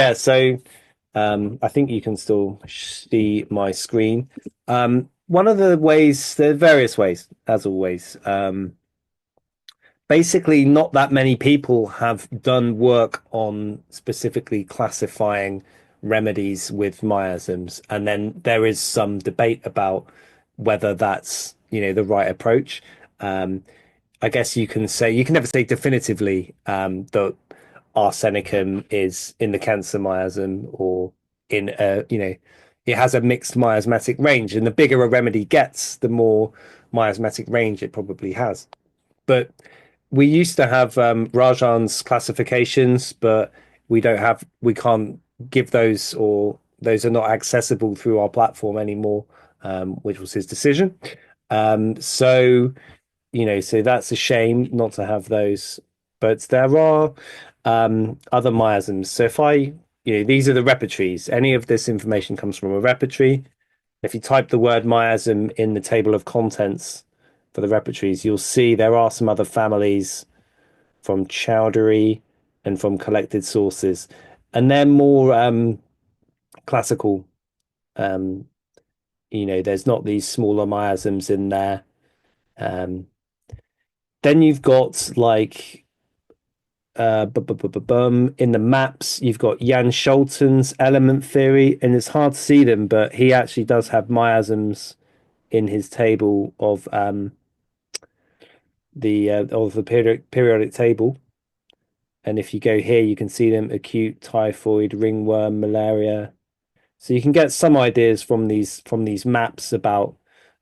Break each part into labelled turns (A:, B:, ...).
A: Yeah, so I think you can still see my screen. One of the ways, there are various ways, as always. Basically, not that many people have done work on specifically classifying remedies with miasms, and then there is some debate about whether that's, the right approach. Um, I guess you can never say definitively that arsenicum is in the cancer miasm or in it has a mixed miasmatic range, and the bigger a remedy gets, the more miasmatic range it probably has. But we used to have Rajan's classifications, but we can't give those, or those are not accessible through our platform anymore, which was his decision. So so that's a shame not to have those. But there are other miasms. So if these are the repertories. Any of this information comes from a repertory. If you type the word miasm in the table of contents for the repertories, you'll see there are some other families from Chowdhury and from collected sources, and they're more classical. Um, there's not these smaller miasms in there. Um, then you've got like in the maps, you've got Jan Scholten's element theory, and it's hard to see them, but he actually does have miasms in his table of the periodic table. And if you go here, you can see them: acute, typhoid, ringworm, malaria. So you can get some ideas from these maps about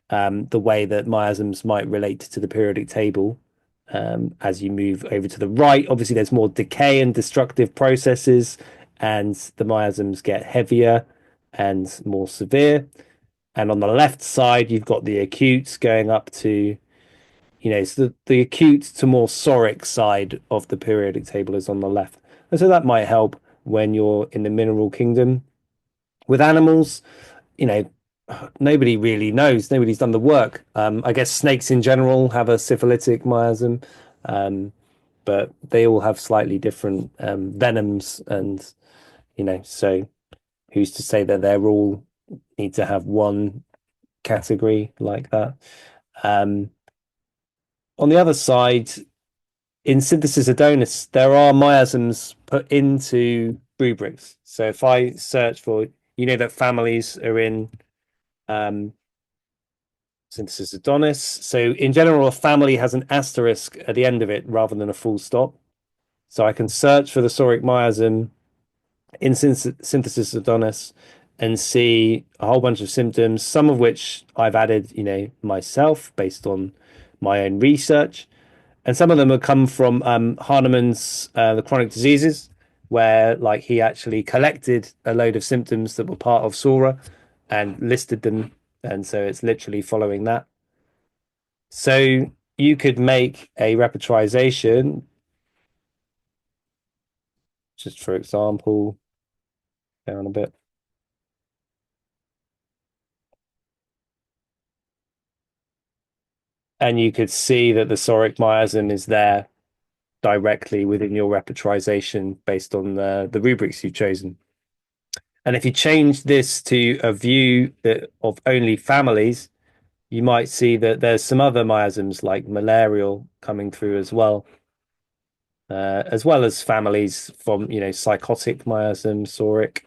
A: the way that miasms might relate to the periodic table. As you move over to the right, obviously there's more decay and destructive processes, and the miasms get heavier and more severe. And on the left side, you've got the acutes going up to, so the acute to more soric side of the periodic table is on the left. And so that might help when you're in the mineral kingdom. With animals, you know, nobody really knows. Nobody's done the work. I guess snakes in general have a syphilitic miasm, um, but they all have slightly different venoms, and so who's to say that they're all need to have one category like that? Um, on the other side, in synthesis adonis, there are miasms put into rubrics. So if I search for, that families are in um, synthesis adonis. So in general, a family has an asterisk at the end of it rather than a full stop. So I can search for the soric miasm in synthesis adonis and see a whole bunch of symptoms, some of which I've added, myself based on my own research. And some of them have come from Hahnemann's The Chronic Diseases, where like he actually collected a load of symptoms that were part of Sora and listed them. And so it's literally following that. So you could make a repertorization, just for example, down a bit. And you could see that the soric miasm is there directly within your repertorization based on the rubrics you've chosen. And if you change this to a view of only families, you might see that there's some other miasms like malarial coming through as well as families from, psychotic miasm, soric.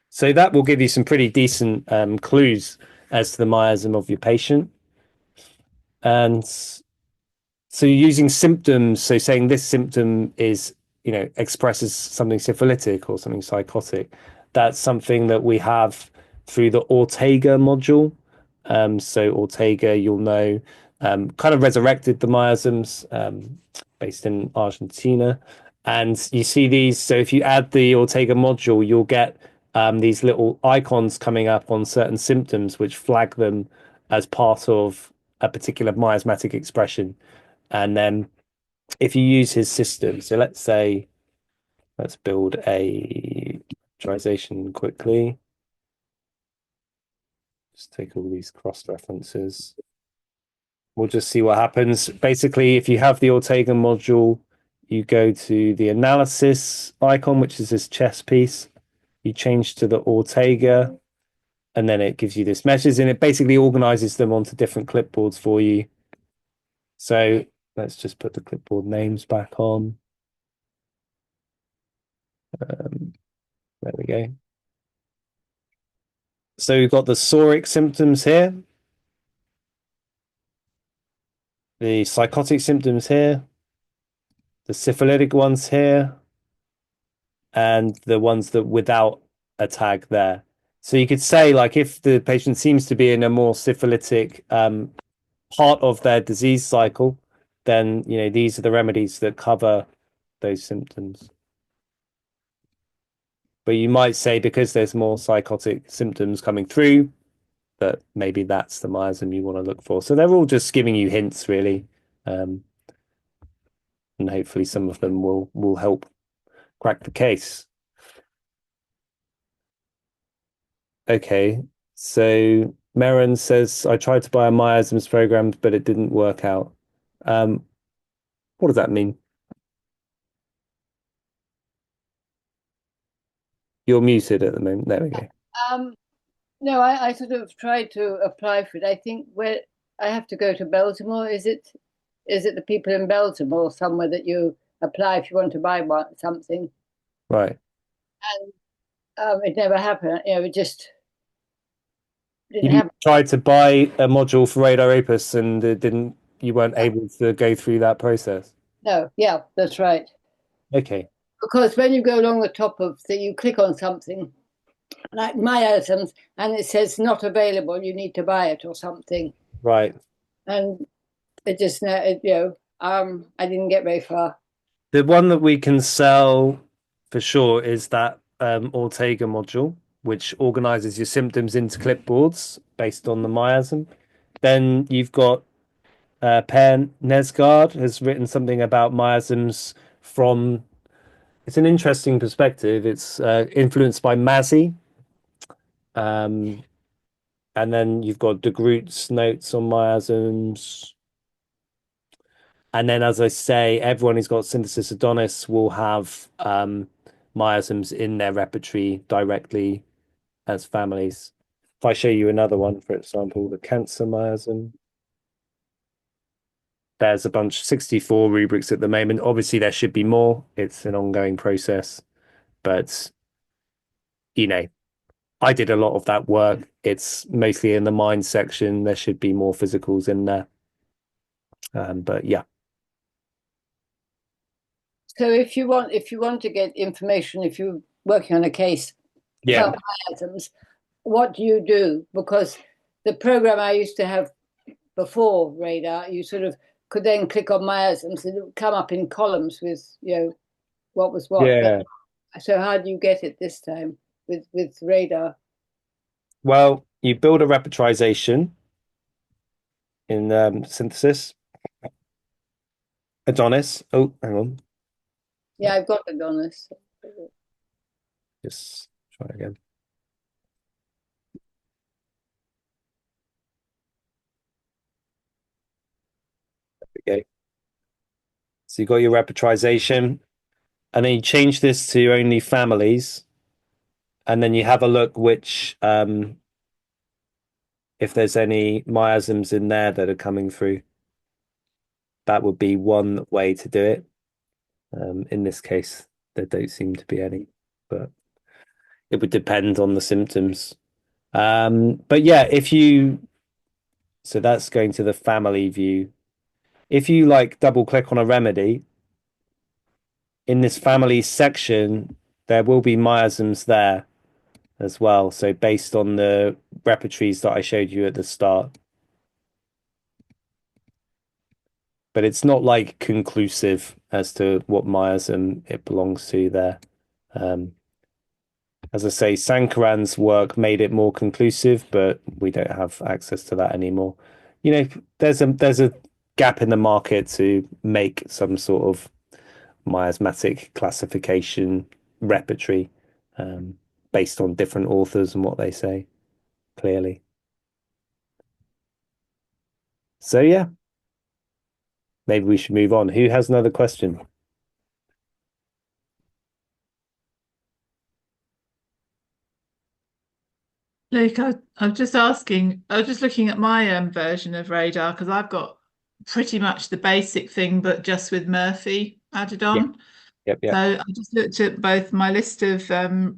A: So that will give you some pretty decent clues as to the miasm of your patient. And so you're using symptoms, so saying this symptom is, expresses something syphilitic or something psychotic. That's something that we have through the Ortega module. So Ortega, you'll know, kind of resurrected the miasms based in Argentina. And you see these. So if you add the Ortega module, you'll get these little icons coming up on certain symptoms, which flag them as part of a particular miasmatic expression. And then if you use his system, so let's build a visualization quickly. Just take all these cross references. We'll just see what happens. Basically, if you have the Ortega module, you go to the analysis icon, which is this chess piece. you change to the Ortega, and then it gives you this meshes, and it basically organizes them onto different clipboards for you. So let's just put the clipboard names back on. There we go. So we've got the psoric symptoms here, the psychotic symptoms here, the syphilitic ones here, and the ones that without a tag there. So you could say, like, if the patient seems to be in a more syphilitic part of their disease cycle, then these are the remedies that cover those symptoms. But you might say because there's more psychotic symptoms coming through, that maybe that's the miasm you want to look for. So they're all just giving you hints, really, and hopefully some of them will help crack the case. Okay, so Meron says I tried to buy a miasms program, but it didn't work out. What does that mean? You're muted at the moment. There we go.
B: No, I sort of tried to apply for it. I think where I have to go to Baltimore, is it the people in Baltimore or somewhere that you apply if you want to buy something?
A: Right.
B: And it never happened. It just didn't
A: You
B: happen.
A: tried to buy a module for RadarOpus and it didn't. You weren't able to go through that process.
B: No, yeah, that's right.
A: Okay.
B: Because when you go along the top of you click on something like my items and it says not available, you need to buy it or something.
A: Right.
B: And it just, I didn't get very far.
A: The one that we can sell for sure is that Ortega module, which organizes your symptoms into clipboards based on the miasm. Then you've got Per Nesgaard has written something about miasms from. It's an interesting perspective. It's influenced by Mazzy. Um, and then you've got De Groot's notes on miasms. And then, as I say, everyone who's got synthesis Adonis will have miasms in their repertory directly as families. If I show you another one, for example, the cancer miasm, there's a bunch, 64 rubrics at the moment. Obviously, there should be more. It's an ongoing process, but you know, I did a lot of that work. It's mostly in the mind section. There should be more physicals in there. But yeah,
B: So if you want to get information, if you're working on a case
A: yeah,
B: about items, what do you do? Because the program I used to have before Radar, you sort of could then click on miasms and it would come up in columns with what was what. But
A: yeah.
B: so how do you get it this time with Radar?
A: Well, you build a repertorization in synthesis. Adonis. Oh, hang on.
B: Yeah, I've got it on this.
A: Just try again. Okay. So you got your repertorization, and then you change this to only families, and then you have a look which if there's any miasms in there that are coming through. That would be one way to do it. In this case, there don't seem to be any, but it would depend on the symptoms. But yeah, so that's going to the family view. If you like double click on a remedy in this family section, there will be miasms there as well. So based on the repertories that I showed you at the start, but it's not like conclusive as to what miasm it belongs to there. Um, as I say, Sankaran's work made it more conclusive, but we don't have access to that anymore. There's a gap in the market to make some sort of miasmatic classification repertory um, based on different authors and what they say clearly. So yeah, maybe we should move on. Who has another question?
C: Luke, I was just asking, I was just looking at my version of Radar because I've got pretty much the basic thing, but just with Murphy added
A: Yeah.
C: on.
A: Yep.
C: So
A: Yep.
C: I just looked at both my list of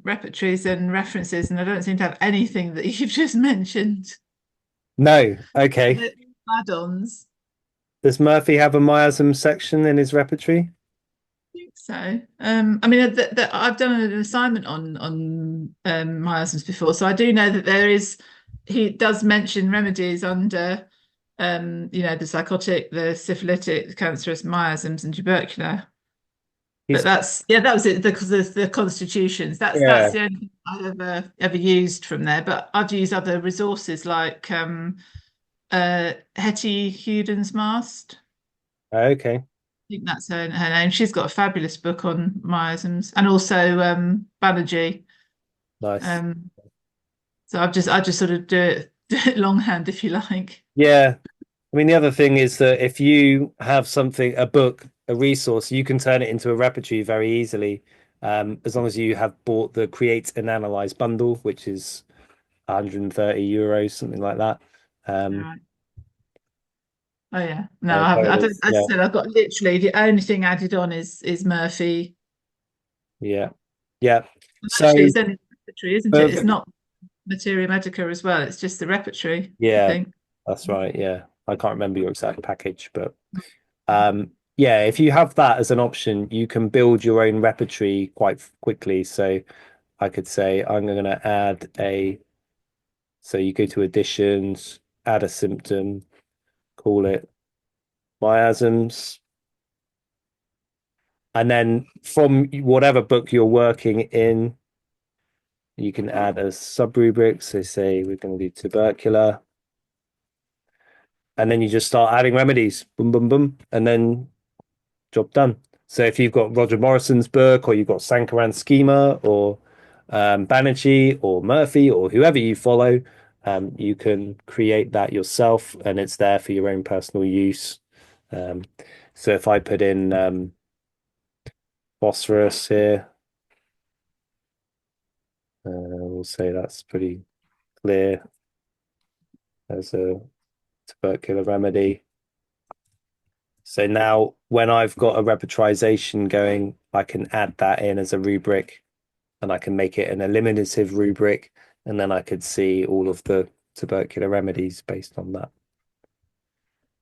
C: repertories and references, and I don't seem to have anything that you've just mentioned.
A: No. Okay.
C: The add-ons.
A: Does Murphy have a miasm section in his repertory?
C: I think so. I mean, I've done an assignment on miasms before, so I do know that there is. He does mention remedies under, the psychotic, the syphilitic, the cancerous miasms, and tubercular. But
A: He's
C: that's yeah, that was it because the constitutions. That's
A: yeah.
C: the only thing I've ever used from there. But I've used other resources like Hetty Huden's Mast.
A: Okay.
C: I think that's her name. She's got a fabulous book on miasms and also Banerjee.
A: Nice.
C: Um, so I just sort of do it longhand if you like.
A: Yeah. I mean, the other thing is that if you have something, a book, a resource, you can turn it into a repertory very easily, as long as you have bought the Create and Analyze bundle, which is 130 euros, something like that. Um,
C: Right. Oh yeah. No, I don't. As
A: yeah,
C: I said, I've got literally the only thing added on is Murphy.
A: yeah, yeah. So,
C: Actually, it's only the repertory, isn't
A: uh,
C: it? It's not Materia Medica as well. It's just the repertory, I
A: yeah,
C: think.
A: that's right. Yeah, I can't remember your exact package, but yeah, if you have that as an option, you can build your own repertory quite quickly. So I could say I'm going to add a. So you go to additions, add a symptom, call it miasms, and then from whatever book you're working in, you can add a sub-rubric. So say we're going to do tubercular, and then you just start adding remedies, boom, boom, boom, and then job done. So if you've got Roger Morrison's book, or you've got Sankaran Schema, or Banerjee, or Murphy, or whoever you follow, you can create that yourself, and it's there for your own personal use. Um, so if I put in phosphorus here, we'll say that's pretty clear as a tubercular remedy. So now when I've got a repertorization going, I can add that in as a rubric, and I can make it an eliminative rubric, and then I could see all of the tubercular remedies based on that.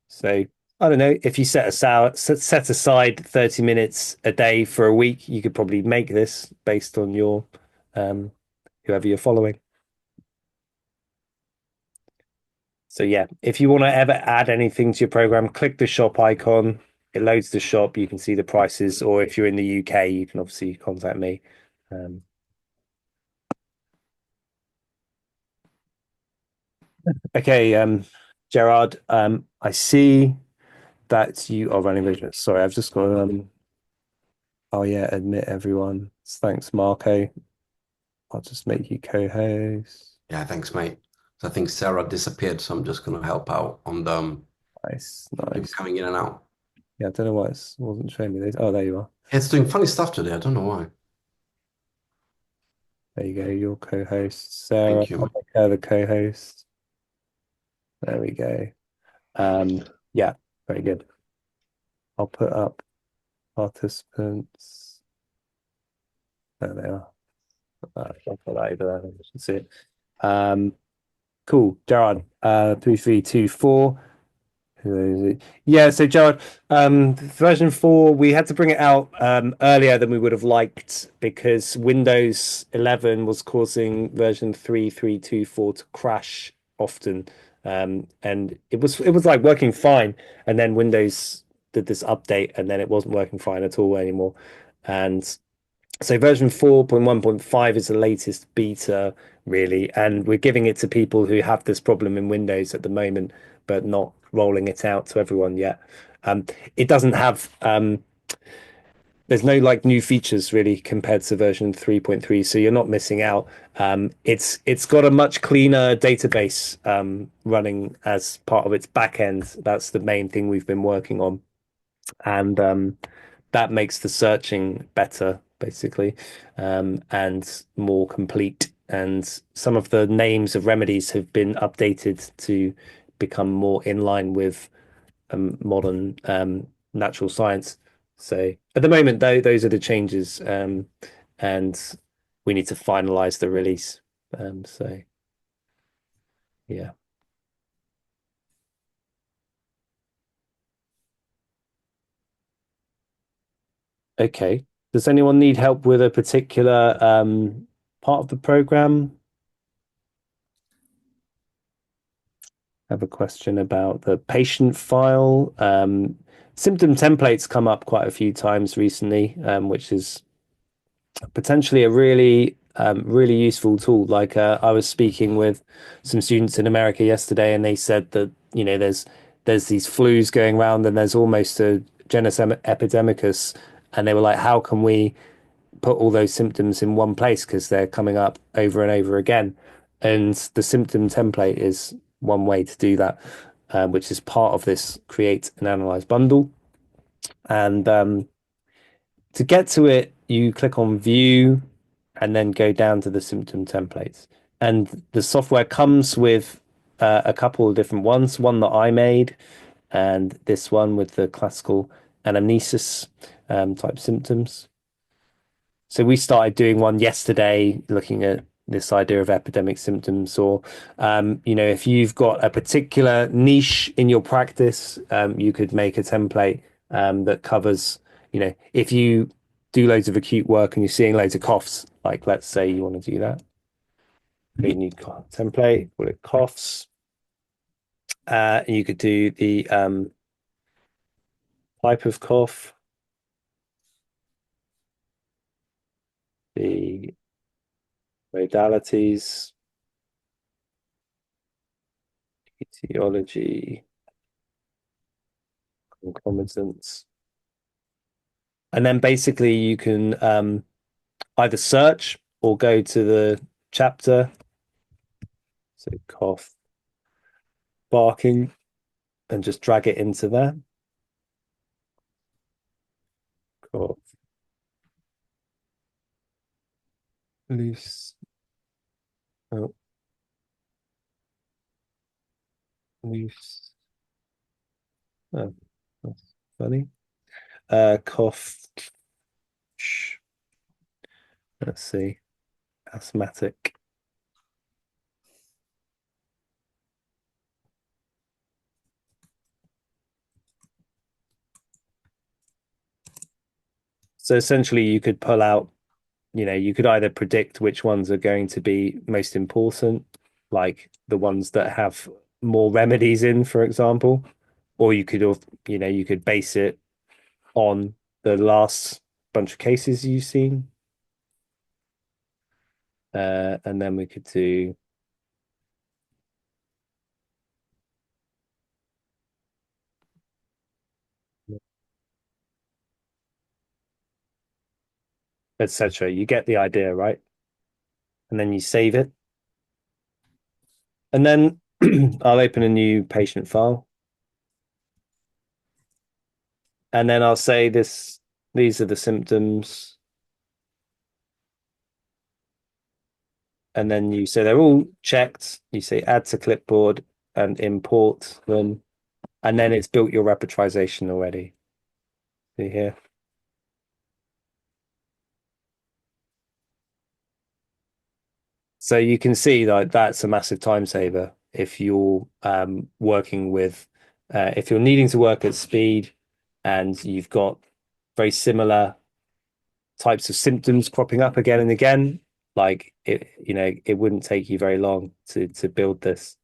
A: So I don't know, if you set aside 30 minutes a day for a week, you could probably make this based on your um, whoever you're following. So yeah, if you want to ever add anything to your program, click the shop icon. It loads the shop. You can see the prices, or if you're in the UK, you can obviously contact me. Um, okay, Gerard, I see that you are running business. Sorry, I've just got oh yeah, admit everyone. Thanks, Marco. I'll just make you co-host.
D: Yeah, thanks, mate. So I think Sarah disappeared, so I'm just gonna help out on them.
A: Nice,
D: Keep
A: nice.
D: coming in and out.
A: Yeah, I don't know why it wasn't showing me this. Oh, there you are.
D: It's doing funny stuff today. I don't know why.
A: There you go. Your co-host, Sarah.
D: Thank you,
A: I'll
D: man.
A: make her the co-host. There we go. Yeah, very good. I'll put up participants. There they are. I'll put that over there. You should see it. Um, cool. Gerard, 3324. Who is it? Yeah, so Jared, version 4, we had to bring it out earlier than we would have liked because Windows 11 was causing version 3324 to crash often. And it was like working fine, and then Windows did this update, and then it wasn't working fine at all anymore. And so version 4.1.5 is the latest beta, really, and we're giving it to people who have this problem in Windows at the moment, but not rolling it out to everyone yet. It doesn't have there's no like new features really compared to version 3.3, so you're not missing out. It's got a much cleaner database running as part of its backend. That's the main thing we've been working on, and that makes the searching better, basically, and more complete. and some of the names of remedies have been updated to become more in line with modern natural science. So at the moment, though, those are the changes, and we need to finalize the release. So yeah. Okay. Does anyone need help with a particular part of the program? I have a question about the patient file. Symptom templates come up quite a few times recently, which is potentially a really useful tool. Like I was speaking with some students in America yesterday, and they said that there's these flus going around, and there's almost a genus epidemicus, and they were like, how can we put all those symptoms in one place because they're coming up over and over again? And the symptom template is one way to do that, which is part of this create and analyze bundle. And to get to it, you click on view and then go down to the symptom templates. And the software comes with a couple of different ones, one that I made, and this one with the classical anamnesis type symptoms. So we started doing one yesterday, looking at this idea of epidemic symptoms, or if you've got a particular niche in your practice, you could make a template that covers, if you do loads of acute work and you're seeing loads of coughs, like let's say you want to do that, you need template, call it coughs. You could do the type of cough, the modalities, etiology, concomitants. And then basically you can either search or go to the chapter. So cough, barking, and just drag it into there. Cough, loose. Oh, loose. Oh, that's funny. Cough. Let's see. Asthmatic. So essentially you could pull out, you could either predict which ones are going to be most important, like the ones that have more remedies in, for example, or you could base it on the last bunch of cases you've seen. And then we could do etc. You get the idea, right? And then you save it. And then I'll open a new patient file. And then I'll say these are the symptoms. And then you say they're all checked. You say add to clipboard and import them. And then it's built your repertorization already. See here. So you can see that that's a massive time saver if you're working with, if you're needing to work at speed and you've got very similar types of symptoms cropping up again and again, like it wouldn't take you very long to build this.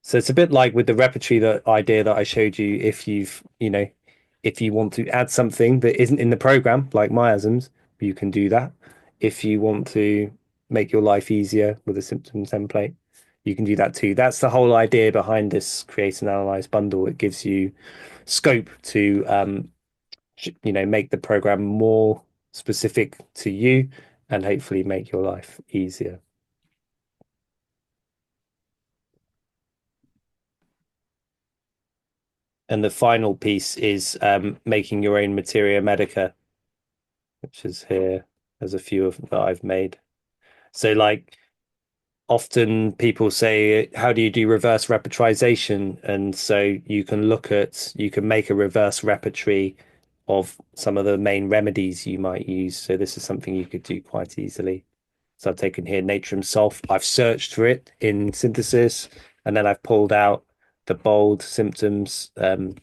A: So it's a bit like with the repertory idea that I showed you. If if you want to add something that isn't in the program, like miasms, you can do that. If you want to make your life easier with a symptom template, you can do that too. That's the whole idea behind this create and analyze bundle. It gives you scope to make the program more specific to you and hopefully make your life easier. And the final piece is making your own materia medica, which is here. There's a few of that I've made. So like often people say, how do you do reverse repetrization? And so you can make a reverse repertory of some of the main remedies you might use. So this is something you could do quite easily. So I've taken here natrum sulph. I've searched for it in synthesis, and then I've pulled out the bold symptoms that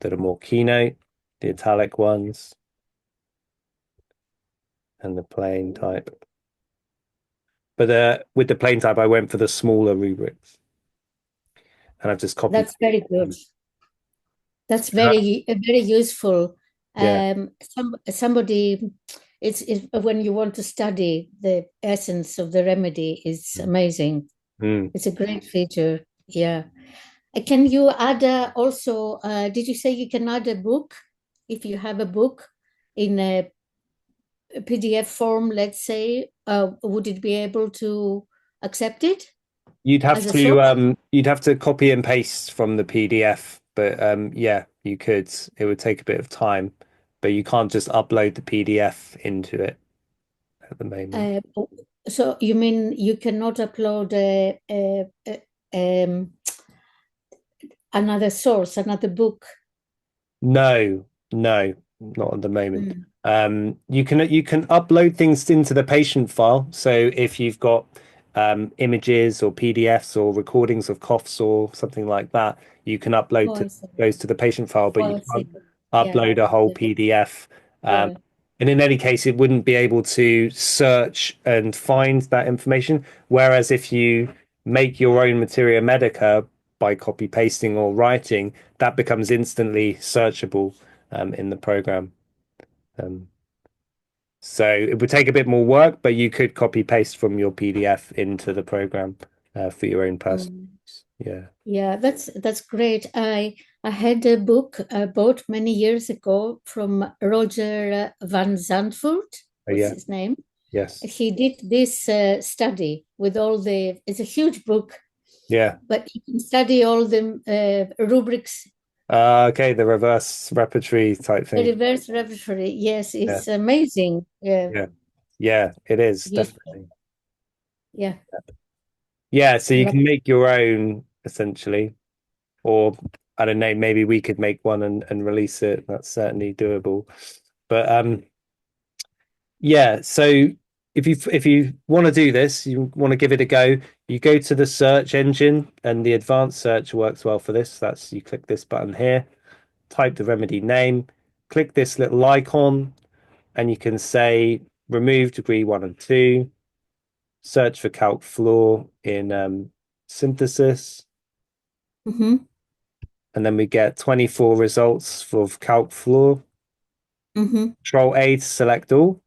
A: are more keynote, the italic ones, and the plain type. But with the plain type, I went for the smaller rubrics, and I've just copied.
E: That's very good. That's very useful.
A: Yeah.
E: Somebody, it's when you want to study the essence of the remedy, it's amazing. It's a great feature. Yeah. Can you add also, did you say you can add a book? If you have a book in a PDF form, let's say, would it be able to accept it?
A: You'd have to copy and paste from the PDF, but yeah, you could. It would take a bit of time, but you can't just upload the PDF into it at the moment.
E: So you mean you cannot upload another source, another book?
A: No, not at the moment. You can upload things into the patient file. So if you've got images or PDFs or recordings of coughs or something like that, you can upload those to the patient file, but you can't upload a whole PDF. And in any case, it wouldn't be able to search and find that information. Whereas if you make your own materia medica by copy pasting or writing, that becomes instantly searchable in the program. So it would take a bit more work, but you could copy paste from your PDF into the program for your own personal use.
E: Yeah, that's great. I had a book I bought many years ago from Roger van Zandvoort. What's his name?
A: Yes.
E: He did this study with it's a huge book.
A: Yeah.
E: But you can study all the rubrics.
A: Okay, the reverse repertory type thing.
E: The reverse repertory, yes, it's amazing.
A: Yeah, it is definitely.
E: Yeah.
A: So you can make your own essentially, or I don't know, maybe we could make one and release it. That's certainly doable. But so if you want to do this, you want to give it a go, you go to the search engine, and the advanced search works well for this. You click this button here, type the remedy name, click this little icon, and you can say remove degree 1 and 2, search for calc fluor in synthesis. And then we get 24 results for calc fluor. Control A to select all,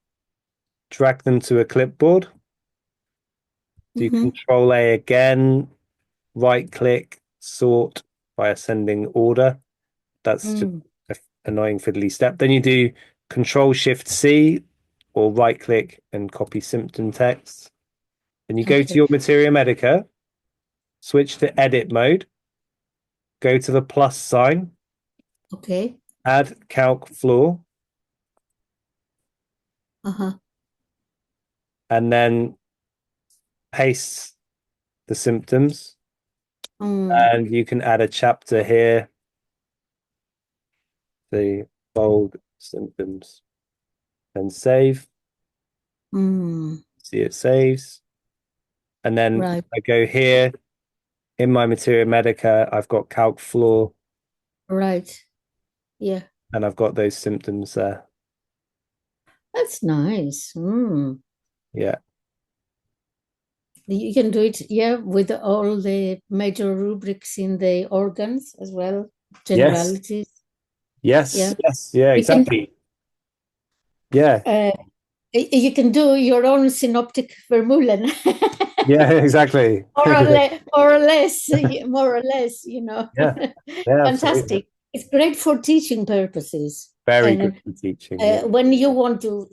A: drag them to a clipboard, do Control A again, right click, sort by ascending order. That's just an annoying fiddly step. Then you do Control Shift C or right click and copy symptom text. Then you go to your materia medica, switch to edit mode, go to the plus sign, add calc fluor, and then paste the symptoms. And you can add a chapter here, the bold symptoms, and save. See, it saves. And then I go here in my materia medica, I've got calc fluor.
E: Right. Yeah.
A: And I've got those symptoms there.
E: That's nice.
A: Yeah.
E: You can do it, with all the major rubrics in the organs as well, generalities.
A: Yes, exactly.
E: You can do your own synoptic vermeulen.
A: Yeah, exactly.
E: more or less,
A: Yeah,
E: Fantastic.
A: absolutely.
E: It's great for teaching purposes.
A: Very good for teaching.
E: When you want to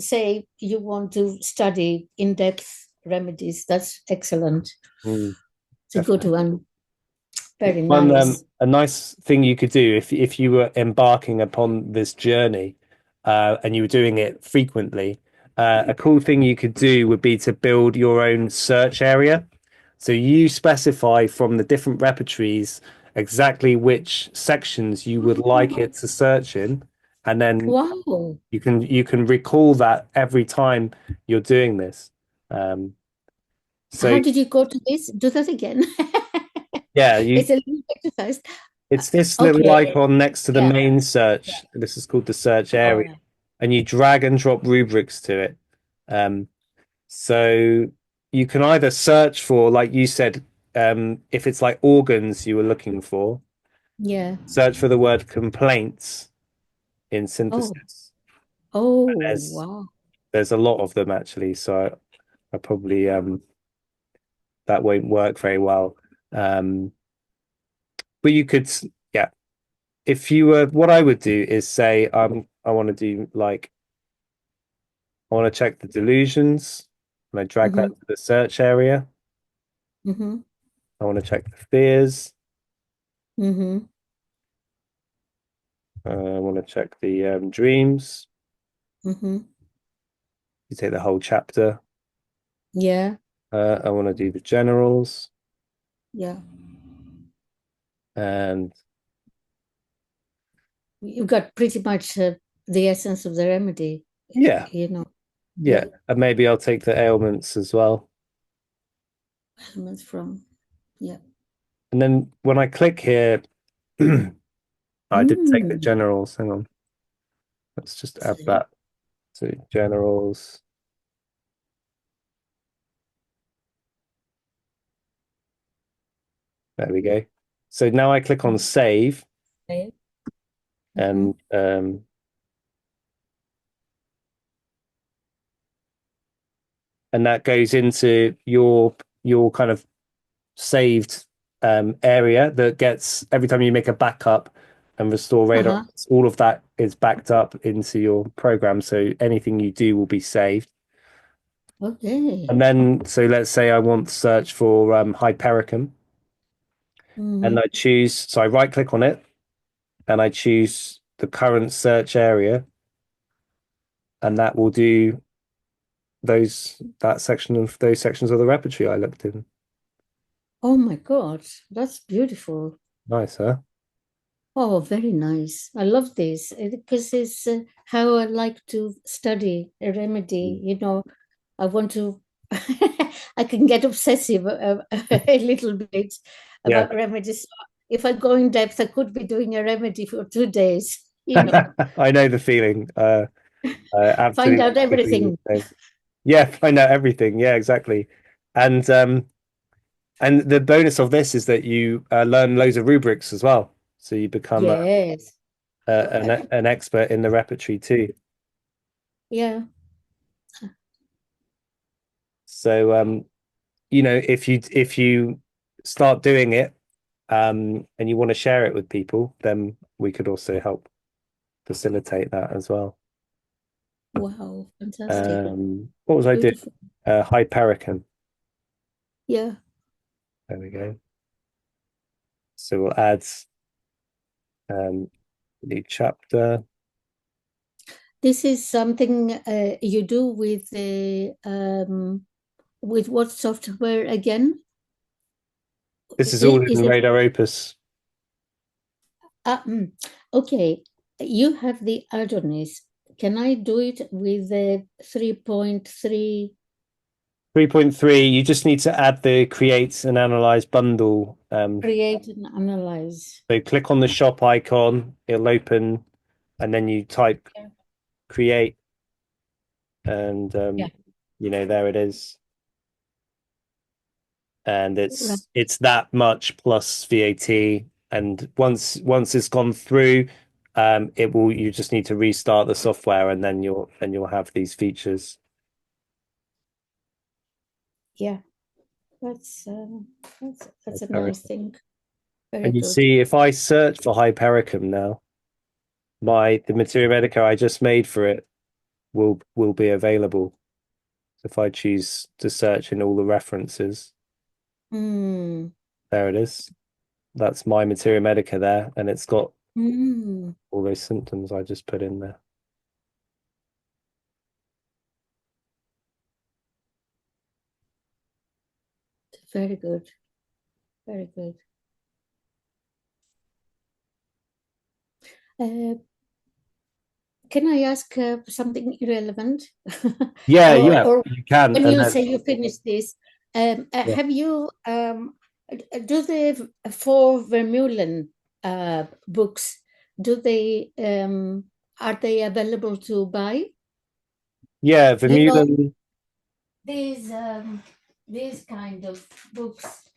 E: study in-depth remedies, that's excellent. It's a good one. Very nice.
A: A nice thing you could do if you were embarking upon this journey and you were doing it frequently, a cool thing you could do would be to build your own search area. So you specify from the different repertories exactly which sections you would like it to search in, and then
E: Wow.
A: you can recall that every time you're doing this. So
E: How did you go to this? Do that again.
A: yeah,
E: It's a little exercise.
A: it's this little
E: Okay.
A: icon next to the
E: Yeah.
A: main search. This is called the search area,
E: Oh,
A: and you drag and drop rubrics to it. So you can either search for, like you said, if it's like organs you were looking for,
E: yeah.
A: search for the word complaints in
E: Oh,
A: synthesis.
E: oh,
A: There's
E: wow.
A: there's a lot of them actually, so I probably that won't work very well. But you could, yeah. If you were, what I would do is say, I want to do like I want to check the delusions, and I drag that
E: Mm-hmm.
A: to the search area.
E: Mm-hmm.
A: I want to check the fears.
E: Mm-hmm.
A: I want to check the dreams.
E: Mm-hmm.
A: You take the whole chapter.
E: Yeah.
A: I want to do the generals,
E: Yeah.
A: and
E: You got pretty much the essence of the remedy,
A: yeah,
E: you know.
A: yeah, and maybe I'll take the ailments as well.
E: Elements from, yeah.
A: And then when I click here, I did take the
E: Mm.
A: generals. Hang on, let's just add that to generals. There we go. So now I click on save,
E: Okay.
A: and that goes into your kind of saved area that gets every time you make a backup and restore radar,
E: Uh-huh.
A: all of that is backed up into your program. So anything you do will be saved.
E: Okay.
A: And then, so let's say I want to search for Hypericum, and I choose, so I right click on it and I choose the current search area, and that will do that section of those sections of the repertory I looked in.
E: Oh my God, that's beautiful.
A: Nice, huh?
E: Oh, very nice. I love this because it's how I like to study a remedy. You know, I want to, I can get obsessive a little bit
A: Yeah.
E: about remedies. If I go in depth, I could be doing a remedy for 2 days, you know,
A: I know the feeling.
E: find
A: Absolutely.
E: out everything.
A: Yeah, find out everything. Yeah, exactly. And the bonus of this is that you learn loads of rubrics as well. So you become
E: Yes.
A: an expert in the repertory too.
E: Yeah.
A: So you know, if you start doing it and you want to share it with people, then we could also help facilitate that as well.
E: Wow. Fantastic.
A: What was I doing?
E: Beautiful.
A: Hypericum.
E: Yeah.
A: There we go. So we'll add new chapter.
E: This is something you do with what software again?
A: This is all in
E: Is it
A: RadarOpus.
E: okay? You have the Adonis. Can I do it with the 3.3?
A: 3.3, you just need to add the create and analyze bundle.
E: Create and analyze.
A: So click on the shop icon, it'll open, and then you type create, and you know, there it is. And it's that much plus VAT. And once it's gone through, you just need to restart the software, and then you'll have these features.
E: Yeah, that's a nice thing. Very
A: And you
E: good.
A: see, if I search for Hypericum now, the Materia Medica I just made for it will be available. So if I choose to search in all the references, there it is. That's my Materia Medica there, and it's got all those symptoms I just put in there.
E: Very good. Very good. Can I ask something irrelevant?
A: Yeah,
E: or,
A: yeah,
E: or
A: you can.
E: when
A: And
E: you
A: then,
E: say you finished this,
A: yeah.
E: have you do the four Vermeulen books? Do they are they available to buy?
A: Yeah,
E: You know,
A: Vermeulen.
E: these kind of books,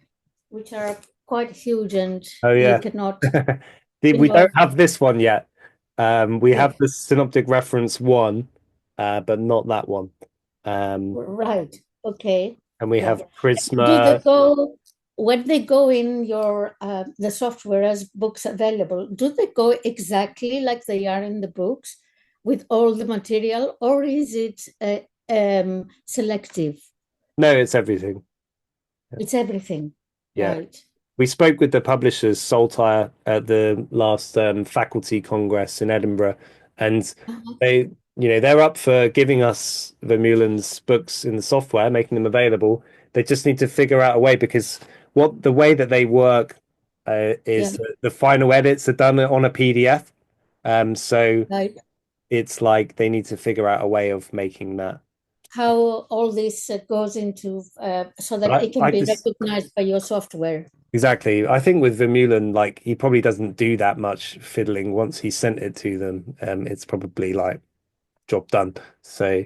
E: which are quite huge, and
A: Oh
E: you
A: yeah.
E: cannot, you
A: We don't
E: know,
A: have this one yet. We
E: yeah,
A: have the synoptic reference one, but not that one.
E: right. Okay.
A: And we
E: Yeah.
A: have
E: Do they
A: Prisma.
E: go when they go in your the software as books available? Do they go exactly like they are in the books with all the material, or is it selective?
A: No, it's everything.
E: It's everything,
A: Yeah.
E: right?
A: We spoke with the publishers, Saltire, at the last faculty congress in Edinburgh, and
E: Uh-huh.
A: they, they're up for giving us Vermeulen's books in the software, making them available. They just need to figure out a way because the way that they work is
E: Yeah,
A: the final edits are done on a PDF. So
E: right.
A: it's like they need to figure out a way of making that.
E: How all this goes into so that
A: But
E: it can
A: I
E: be
A: just
E: recognized by your software.
A: Exactly. I think with Vermeulen, like he probably doesn't do that much fiddling once he sent it to them. It's probably like job done. So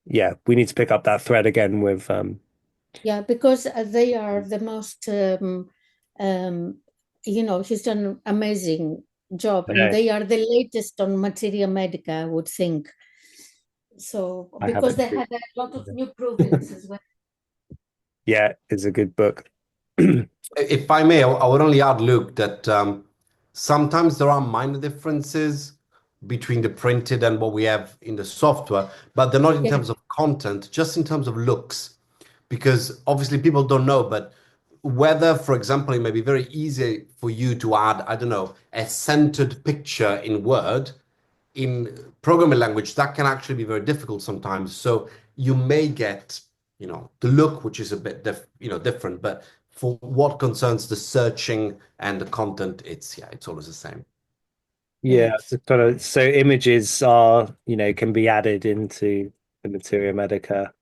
A: yeah, we need to pick up that thread again with
E: Yeah, because they are the most, he's done an amazing job, and
A: yeah,
E: they are the latest on Materia Medica, I would think. So,
A: I have
E: because
A: it
E: they
A: too.
E: had a lot of new pruvings as well.
A: Yeah, it's a good book.
D: If I may, I would only add, Luke, that sometimes there are minor differences between the printed and what we have in the software, but they're not in
E: Yeah,
D: terms of content, just in terms of looks. Because obviously people don't know, but whether, for example, it may be very easy for you to add, I don't know, a centered picture in Word, in programming language, that can actually be very difficult sometimes. So you may get, the look, which is a bit different, but for what concerns the searching and the content, it's always the same.
E: yeah.
A: Yeah, so images are, can be added into the Materia Medica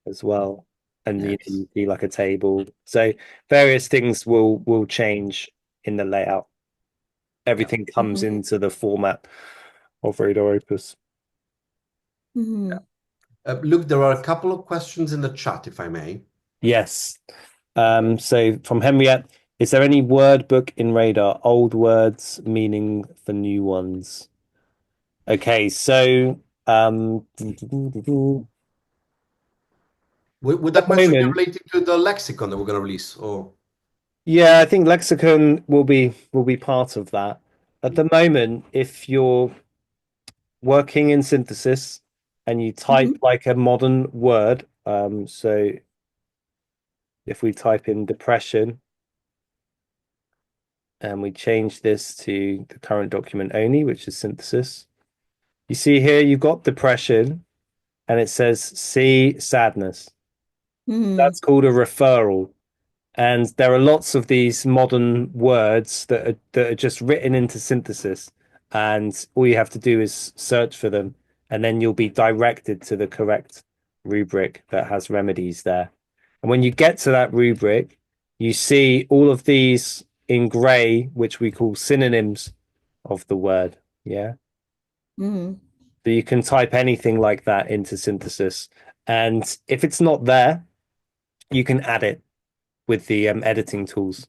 A: as well. And
D: Yes.
A: you see like a table. So various things will change in the layout.
D: Yeah.
A: Everything comes
E: Mhm.
A: into the format of RadarOpus.
E: Mhm.
D: Luke, there are a couple of questions in the chat, if I may.
A: Yes. So from Henriette, is there any word book in Radar? Old words meaning for new ones. Okay, so
D: Would
A: at
D: that
A: the
D: question be
A: moment,
D: related to the lexicon that we're going to release? Or
A: yeah, I think lexicon will be part of that. At the moment, if you're working in synthesis and you type
E: Mhm.
A: like a modern word, so if we type in depression and we change this to the current document only, which is synthesis, you see here you've got depression and it says see sadness.
E: Mhm.
A: That's called a referral. And there are lots of these modern words that are just written into synthesis. And all you have to do is search for them, and then you'll be directed to the correct rubric that has remedies there. And when you get to that rubric, you see all of these in gray, which we call synonyms of the word. Yeah.
E: Mhm.
A: So you can type anything like that into synthesis. And if it's not there, you can add it with the editing tools.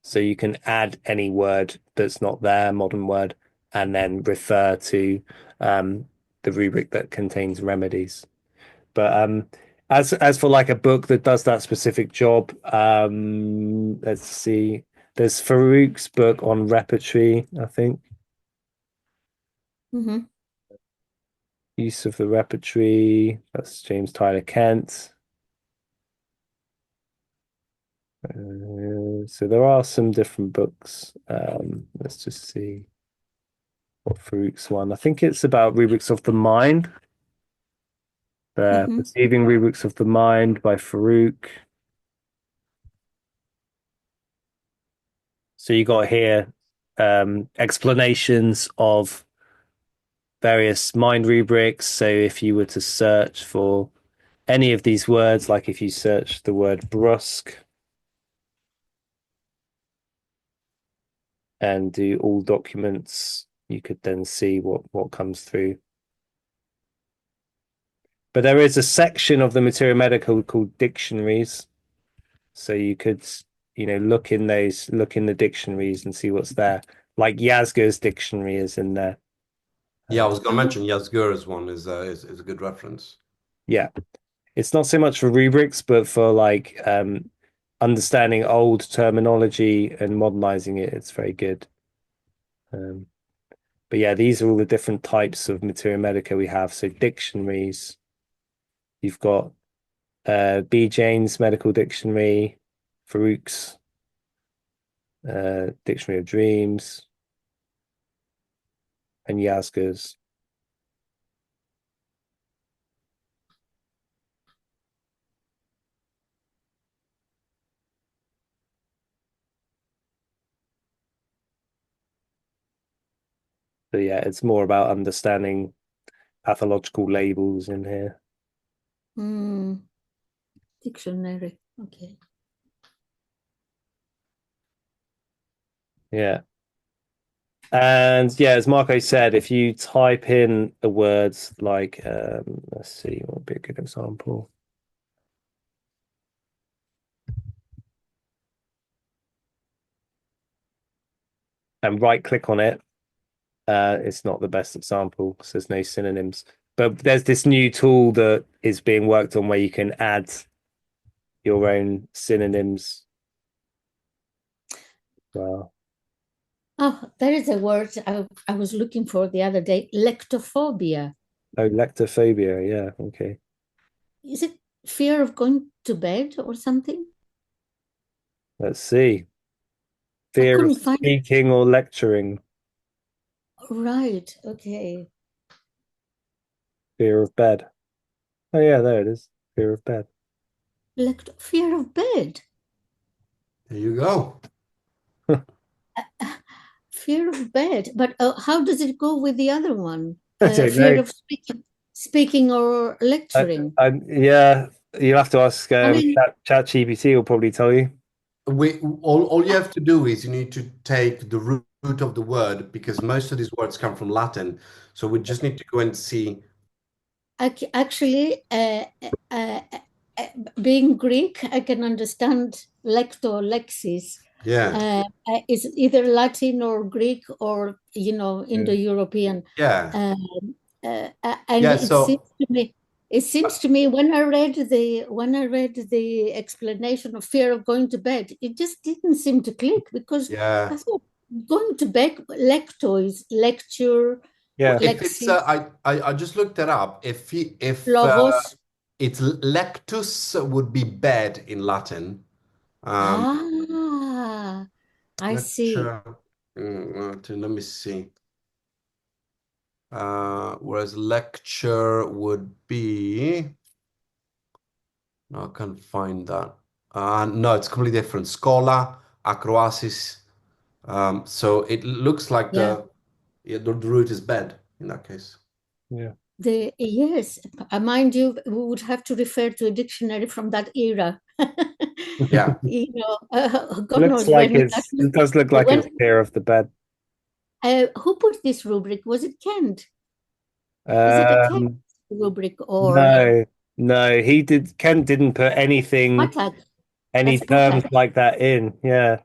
A: So you can add any word that's not there, modern word, and then refer to the rubric that contains remedies. But as for like a book that does that specific job, let's see. There's Farouk's book on repertory, I think.
E: Mhm.
A: Use of the repertory. That's James Tyler Kent. So there are some different books. Let's just see what Farouk's one. I think it's about rubrics of the mind.
E: Mhm.
A: Perceiving rubrics of the mind by Farouk. So you got here explanations of various mind rubrics. So if you were to search for any of these words, like if you search the word brusque and do all documents, you could then see what comes through. But there is a section of the Materia Medica called dictionaries. So you could, look in the dictionaries and see what's there. Like Yazga's dictionary is in there.
D: Yeah, I was going to mention Yazgura's one is a good reference.
A: Yeah. It's not so much for rubrics, but for like understanding old terminology and modernizing it. It's very good. But yeah, these are all the different types of Materia Medica we have. So dictionaries, you've got B. Jane's Medical Dictionary, Farouk's Dictionary of Dreams, and Yazga's. So yeah, it's more about understanding pathological labels in here.
E: Dictionary. Okay.
A: Yeah. And yeah, as Marco said, if you type in a word like, let's see, what would be a good example? And right click on it. It's not the best example because there's no synonyms. But there's this new tool that is being worked on where you can add your own synonyms. Well,
E: Oh, there is a word I was looking for the other day, lectophobia.
A: oh, lectophobia. Yeah, okay.
E: Is it fear of going to bed or something?
A: Let's see.
E: I
A: Fear of
E: couldn't find it.
A: speaking or lecturing.
E: Right, okay.
A: Fear of bed. Oh yeah, there it is. Fear of bed.
E: Fear of bed.
D: There you go.
E: Fear of bed. But how does it go with the other one?
A: I don't
E: Fear
A: know.
E: of speaking or lecturing.
A: Yeah, you'll have to ask
E: I mean,
A: ChatGPT will probably tell you.
D: All you have to do is you need to take the root of the word because most of these words come from Latin. So we just need to go and see.
E: actually, being Greek, I can understand lecto, lexis.
D: Yeah.
E: It's either Latin or Greek or, Indo-European.
D: Yeah.
E: And
D: Yeah.
E: it seems to me when I read the explanation of fear of going to bed, it just didn't seem to click because
D: Yeah.
E: I thought going to bed, lecto is lecture,
A: Yeah.
D: If it's
E: lexis,
D: I just looked it up. If
E: logos.
D: it's lectus would be bed in Latin.
E: I see.
D: Lecture. Let me see. Whereas lecture would be. No, I can't find that. No, it's completely different. Schola, acroasis. So it looks like
E: Yeah.
D: the root is bed in that case.
A: Yeah.
E: Yes, mind you, we would have to refer to a dictionary from that era.
D: Yeah.
E: God knows when.
A: It does look like it's fear of the bed.
E: Who put this rubric? Was it Kent? Is it a Kent
A: Um,
E: rubric or
A: no, Ken didn't put
E: Fatak?
A: any
E: That's
A: terms
E: Fatak.
A: like that in. Yeah.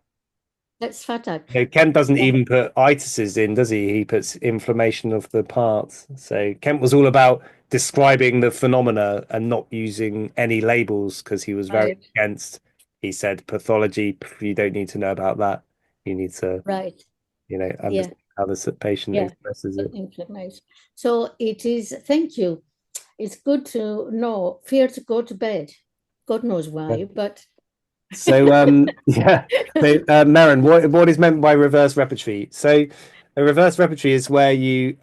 E: That's Fatak.
A: No, Kent doesn't
E: Yeah.
A: even put itises in, does he? He puts inflammation of the parts. So Kent was all about describing the phenomena and not using any labels because he was very
E: Right.
A: against. He said pathology, you don't need to know about that. You need to,
E: Right. Yeah.
A: understand how the patient
E: Yeah.
A: expresses it.
E: Inflammation. So it is. Thank you. It's good to know. Fear to go to bed. God knows why, but
A: So yeah. So Maren, what is meant by reverse repertory? So a reverse repertory is where you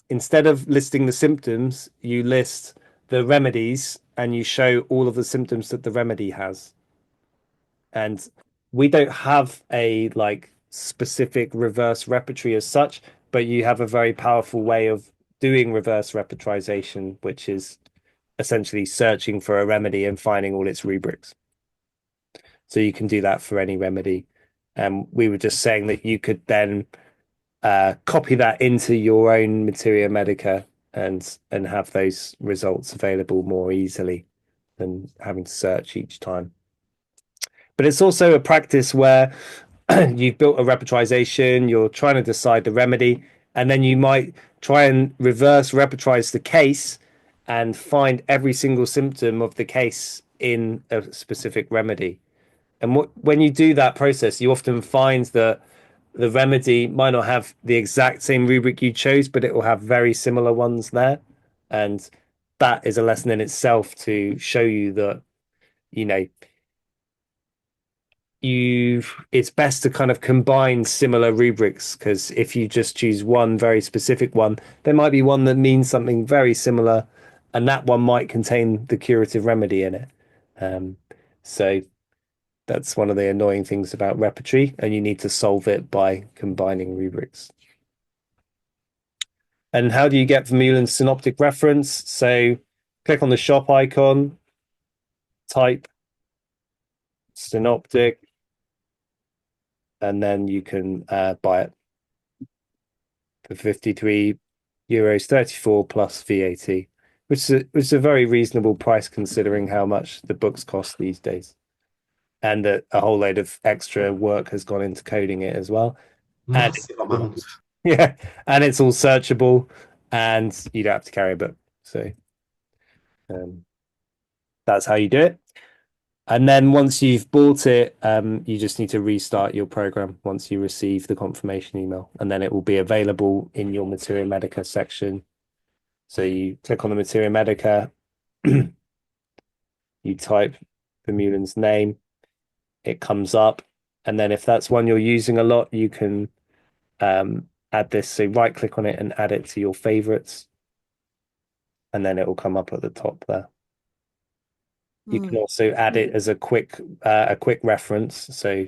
A: instead of listing the symptoms, you list the remedies and you show all of the symptoms that the remedy has. And we don't have a like specific reverse repertory as such, but you have a very powerful way of doing reverse repertorization, which is essentially searching for a remedy and finding all its rubrics. So you can do that for any remedy. And we were just saying that you could then copy that into your own Materia Medica and have those results available more easily than having to search each time. But it's also a practice where you've built a repertorization, you're trying to decide the remedy, and then you might try and reverse repertorize the case and find every single symptom of the case in a specific remedy. And when you do that process, you often find that the remedy might not have the exact same rubric you chose, but it will have very similar ones there. And that is a lesson in itself to show you that, you know, it's best to kind of combine similar rubrics, because if you just choose one very specific one, there might be one that means something very similar, and that one might contain the curative remedy in it. So that's one of the annoying things about repertory, and you need to solve it by combining rubrics. And how do you get Vermeulen's synoptic reference? So click on the shop icon, type synoptic, and then you can buy it for €53.34 plus VAT, which is a very reasonable price considering how much the books cost these days. And a whole load of extra work has gone into coding it as well.
D: Massive amounts.
A: Yeah, and it's all searchable, and you don't have to carry a book. So that's how you do it. And then once you've bought it, you just need to restart your program once you receive the confirmation email, and then it will be available in your Materia Medica section. So you click on the Materia Medica, you type Vermeulen's name, it comes up, and then if that's one you're using a lot, you can add this. So right click on it and add it to your favorites, and then it will come up at the top there. You can also add it as a quick reference. So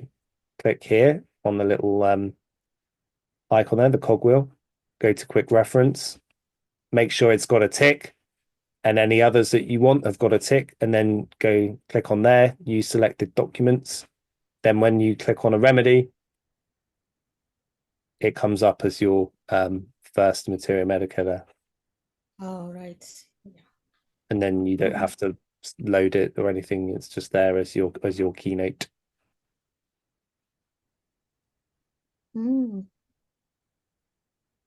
A: click here on the little icon there, the cogwheel, go to quick reference, make sure it's got a tick, and any others that you want have got a tick, and then go click on there, use selected documents. Then when you click on a remedy, it comes up as your first Materia Medica there.
E: Oh, right.
A: And then you don't have to load it or anything. It's just there as your keynote.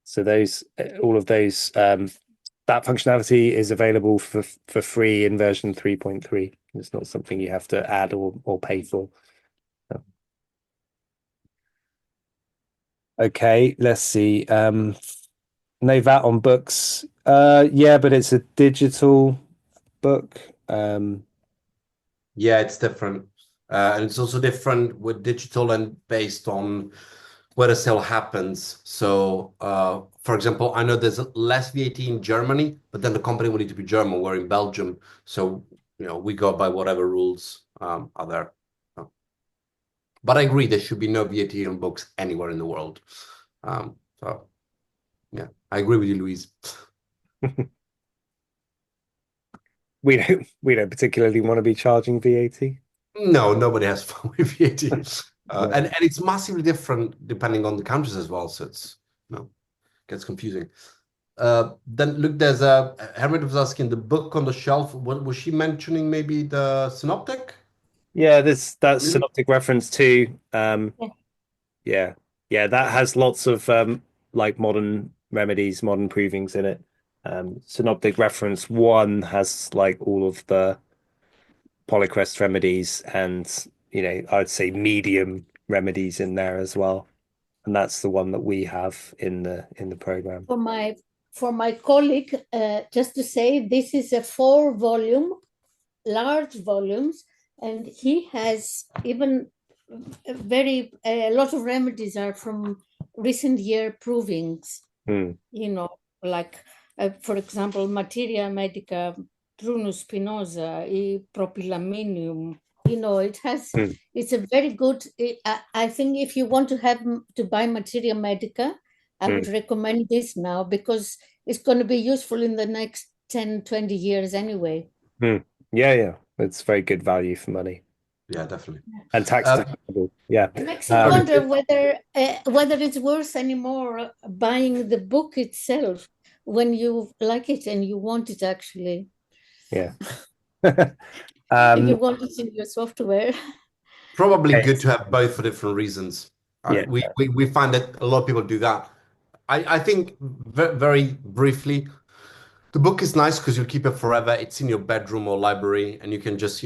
A: So all of those that functionality is available for free in version 3.3. It's not something you have to add or pay for. Okay, let's see. No VAT on books. Yeah, but it's a digital book.
D: Yeah, it's different. And it's also different with digital and based on where the sale happens. So, for example, I know there's less VAT in Germany, but then the company will need to be German. We're in Belgium. So, we go by whatever rules are there. But I agree, there should be no VAT on books anywhere in the world. So, yeah, I agree with you, Louise.
A: We don't particularly want to be charging VAT.
D: No, nobody has fun with VAT. And it's massively different depending on the countries as well. So it's gets confusing. Then look, there's Hermit was asking the book on the shelf. What was she mentioning? Maybe the synoptic?
A: Yeah, that's synoptic reference too. Yeah, that has lots of like modern remedies, modern provings in it. Synoptic reference 1 has like all of the polycrest remedies and I'd say medium remedies in there as well. And that's the one that we have in the program.
E: For my colleague, just to say, this is a 4-volume, large volumes, and he has even a lot of remedies are from recent year provings. Like for example, Materia Medica, Prunus spinosa, Propylaminium, it has, it's a very good, I think if you want to buy Materia Medica, I would recommend this now, because it's going to be useful in the next 10, 20 years anyway.
A: Yeah. It's very good value for money.
D: Yeah, definitely.
A: And tax deductible. Yeah.
E: It makes you wonder whether it's worth anymore buying the book itself when you like it and you want it actually.
A: Yeah.
E: If you want it in your software.
D: Probably good to have both for different reasons.
A: Yeah.
D: We find that a lot of people do that. I think very briefly, the book is nice because you'll keep it forever. It's in your bedroom or library, and you can just,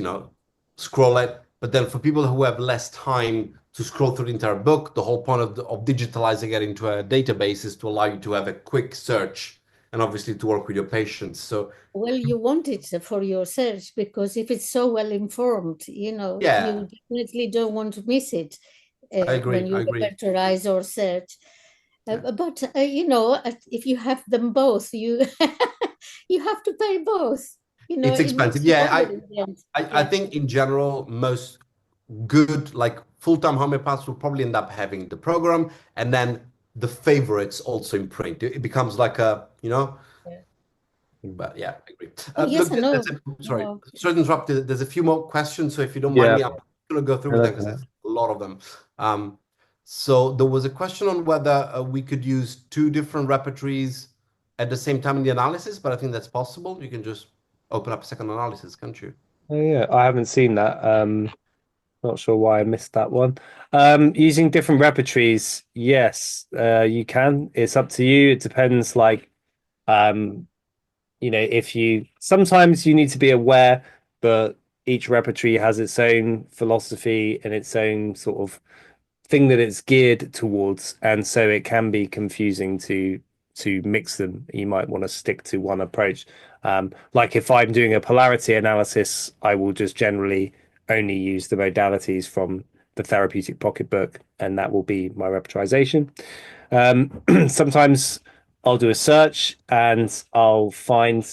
D: scroll it. But then for people who have less time to scroll through the entire book, the whole point of digitalizing it into a database is to allow you to have a quick search and obviously to work with your patients. So,
E: well, you want it for your search, because if it's so well informed, you definitely don't want to miss it when you repertorize or search. But if you have them both, you you have to pay both.
D: It's expensive. I think in general, most good, like full-time homeopaths will probably end up having the program and then the favorites also in print. It becomes like a, But yeah, I agree.
E: Yes,
D: look,
E: I know.
D: Sorry to interrupt. There's a few more questions, so if you don't mind me, I'm going to go through with them because there's a lot of them. So there was a question on whether we could use two different repertories at the same time in the analysis, but I think that's possible. You can just open up a second analysis, can't you?
A: Oh yeah, I haven't seen that. Not sure why I missed that one. Using different repertories, yes, you can. It's up to you. It depends, if sometimes you need to be aware, but each repertory has its own philosophy and its own sort of thing that it's geared towards, and so it can be confusing to mix them. You might want to stick to one approach. Like if I'm doing a polarity analysis, I will just generally only use the modalities from the therapeutic pocketbook, and that will be my repertorization. Sometimes I'll do a search and I'll find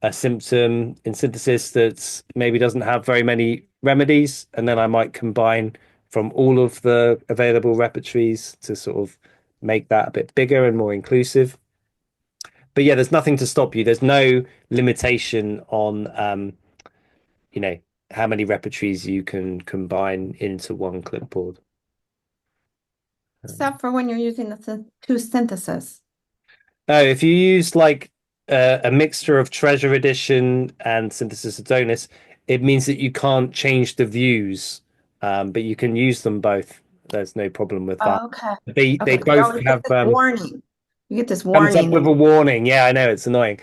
A: a symptom in synthesis that maybe doesn't have very many remedies, and then I might combine from all of the available repertories to sort of make that a bit bigger and more inclusive. But yeah, there's nothing to stop you. There's no limitation on how many repertories you can combine into one clipboard.
F: Except for when you're using the two synthesis.
A: Oh, if you use like a mixture of Treasure Edition and Synthesis Adonis, it means that you can't change the views, but you can use them both. There's no problem with that.
F: Okay.
A: They both have
F: warning. You get this warning.
A: Comes up with a warning. Yeah, I know, it's annoying.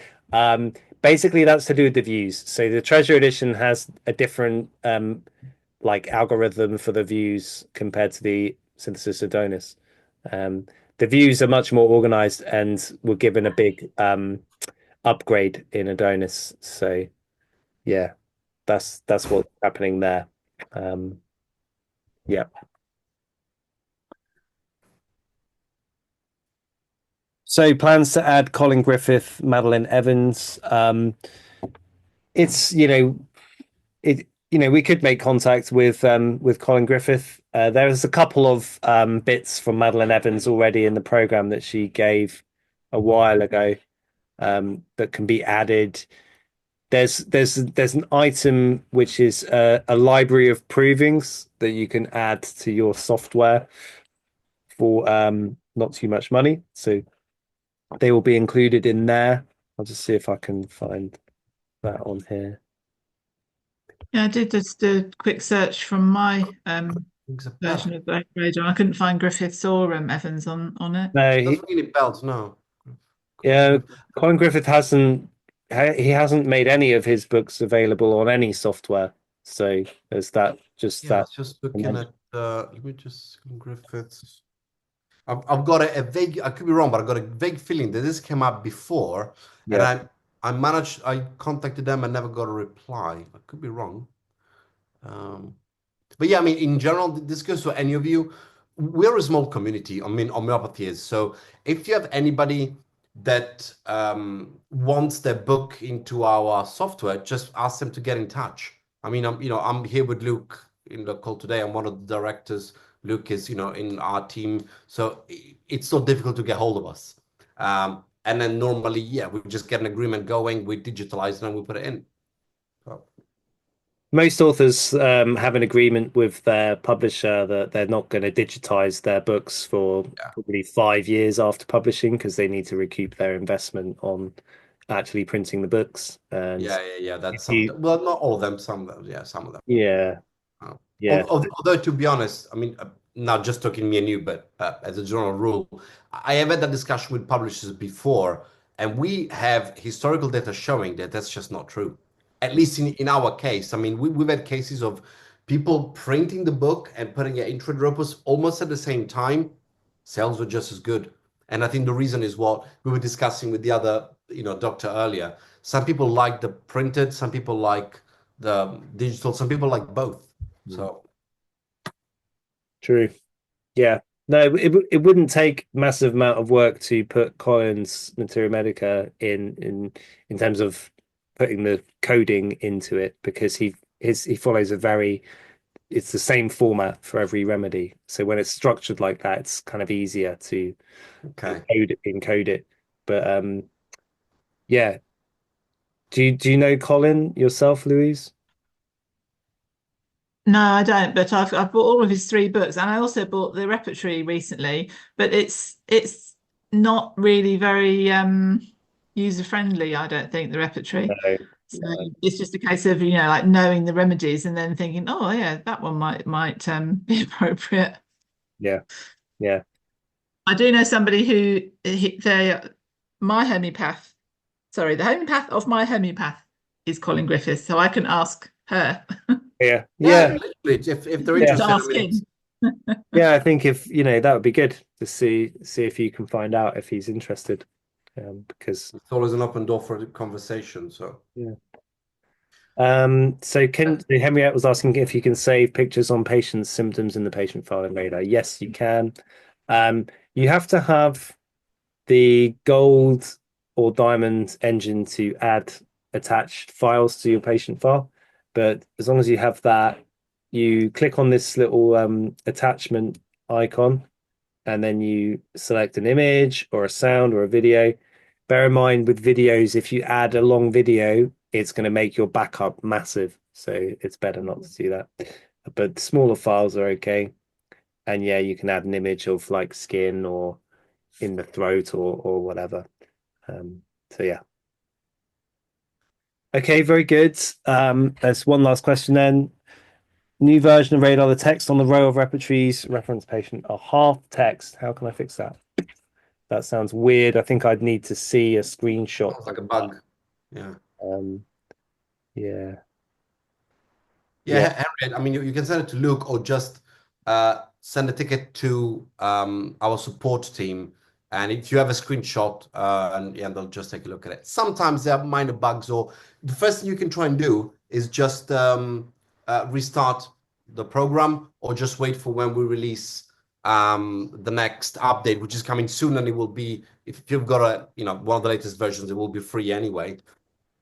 A: Basically, that's to do with the views. So the Treasure Edition has a different algorithm for the views compared to the Synthesis Adonis. The views are much more organized and were given a big upgrade in Adonis. So yeah, that's what's happening there. Yeah. So plans to add Colin Griffith, Madeline Evans. It's we could make contact with Colin Griffith. There's a couple of bits from Madeline Evans already in the program that she gave a while ago that can be added. There's an item which is a library of provings that you can add to your software for not too much money. So they will be included in there. I'll just see if I can find that on here.
C: Yeah, I did just a quick search from my version of the Radar. I couldn't find Griffiths or Evans on it.
D: No, doesn't ring any bells. No.
A: Yeah, Colin Griffith hasn't made any of his books available on any software. So there's that. Just that.
D: Just looking at. Let me just Griffiths. I've got a vague. I could be wrong, but I've got a vague feeling that this came up before, and I contacted them and never got a reply. I could be wrong. But yeah, I mean, in general, this goes to any of you. We're a small community. I mean, homeopathy is. So if you have anybody that wants their book into our software, just ask them to get in touch. I mean, I'm here with Luke in the call today. I'm one of the directors. Luke is, in our team, so it's not difficult to get hold of us. And then normally, yeah, we just get an agreement going, we digitalize it, and we put it in. So.
A: Most authors have an agreement with their publisher that they're not going to digitize their books for probably 5 years after publishing, because they need to recoup their investment on actually printing the books. And
D: yeah. That's some of them. Well, not all of them. Some of them. Yeah, some of them.
A: Yeah. Yeah.
D: Although, to be honest, I mean, not just talking me and you, but as a general rule, I have had that discussion with publishers before, and we have historical data showing that that's just not true. At least in our case, I mean, we've had cases of people printing the book and putting it in RadarOpus almost at the same time. Sales were just as good. And I think the reason is what we were discussing with the other, doctor earlier. Some people like the printed, some people like the digital, some people like both. So
A: True. Yeah. No, it wouldn't take massive amount of work to put Colin's Materia Medica in terms of putting the coding into it, because he follows it's the same format for every remedy. So when it's structured like that, it's kind of easier to encode it. But yeah. Do you know Colin yourself, Louise?
C: No, I don't, but I've bought all of his 3 books, and I also bought the repertory recently, but it's not really very user friendly, I don't think, the repertory.
A: No.
C: So it's just a case of, like knowing the remedies and then thinking, oh yeah, that one might be appropriate.
A: Yeah. Yeah.
C: I do know somebody who the homeopath of my homeopath is Colin Griffiths, so I can ask her.
A: Yeah.
D: if they're interested,
C: To ask him.
A: Yeah, I think if that would be good to see if you can find out if he's interested, because
D: it's always an open door for the conversation. So
A: yeah. So Henriette was asking if you can save pictures on patients' symptoms in the patient file in Radar. Yes, you can. You have to have the gold or diamond engine to add attached files to your patient file, but as long as you have that, you click on this little attachment icon, and then you select an image or a sound or a video. Bear in mind, with videos, if you add a long video, it's going to make your backup massive, so it's better not to do that. But smaller files are okay. And yeah, you can add an image of like skin or in the throat or whatever. So yeah. Okay, very good. There's one last question then. New version of Radar, the text on the row of repertories reference patient are half text. How can I fix that? That sounds weird. I think I'd need to see a screenshot.
D: Sounds like a bug. Yeah.
A: Yeah.
D: Henriette, I mean, you can send it to Luke, or just send a ticket to our support team. And if you have a screenshot, and they'll just take a look at it. Sometimes there are minor bugs, or the first thing you can try and do is just restart the program, or just wait for when we release the next update, which is coming soon. And it will be, if you've got one of the latest versions, it will be free anyway.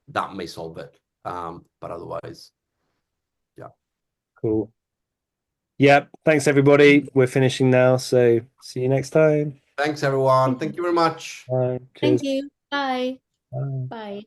D: That may solve it. But otherwise, yeah.
A: Cool. Yeah. Thanks, everybody. We're finishing now. So see you next time.
D: Thanks, everyone. Thank you very much.
A: Bye.
E: Thank you. Bye.
A: Bye.
E: Bye.